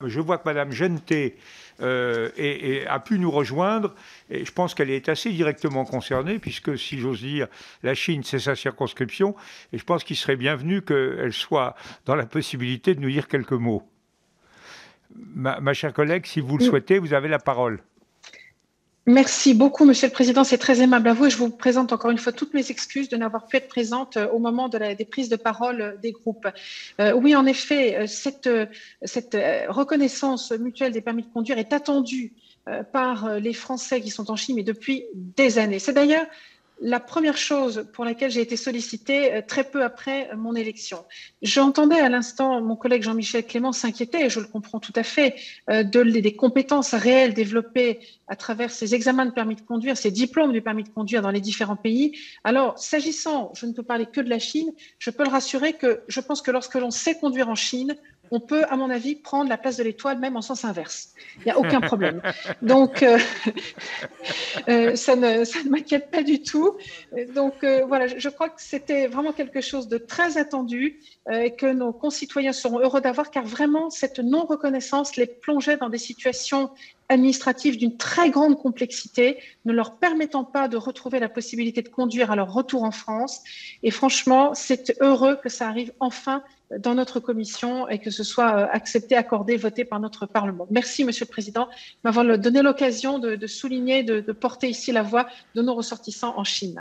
Je vois que Madame Genté a pu nous rejoindre et je pense qu'elle est assez directement concernée puisque, si j'ose dire, la Chine, c'est sa circonscription et je pense qu'il serait bienvenu qu'elle soit dans la possibilité de nous dire quelques mots. Ma chère collègue, si vous le souhaitez, vous avez la parole. Merci beaucoup, Monsieur le Président. C'est très aimable à vous et je vous présente encore une fois toutes mes excuses de n'avoir pu être présente au moment des prises de parole des groupes. Oui, en effet, cette reconnaissance mutuelle des permis de conduire est attendue par les Français qui sont en Chine, mais depuis des années. C'est d'ailleurs la première chose pour laquelle j'ai été sollicitée très peu après mon élection. J'entendais à l'instant mon collègue Jean-Michel Clément s'inquiéter, et je le comprends tout à fait, des compétences réelles développées à travers ces examens de permis de conduire, ces diplômes du permis de conduire dans les différents pays. Alors, s'agissant, je ne peux parler que de la Chine, je peux le rassurer que je pense que lorsque l'on sait conduire en Chine, on peut, à mon avis, prendre la place de l'étoile, même en sens inverse. Il n'y a aucun problème. Donc, ça ne m'inquiète pas du tout. Donc, voilà, je crois que c'était vraiment quelque chose de très attendu et que nos concitoyens seront heureux d'avoir, car vraiment, cette non-reconnaissance les plongeait dans des situations administratives d'une très grande complexité, ne leur permettant pas de retrouver la possibilité de conduire à leur retour en France. Et franchement, c'est heureux que ça arrive enfin dans notre commission et que ce soit accepté, accordé, voté par notre Parlement. Merci, Monsieur le Président, de m'avoir donné l'occasion de souligner, de porter ici la voix de nos ressortissants en Chine.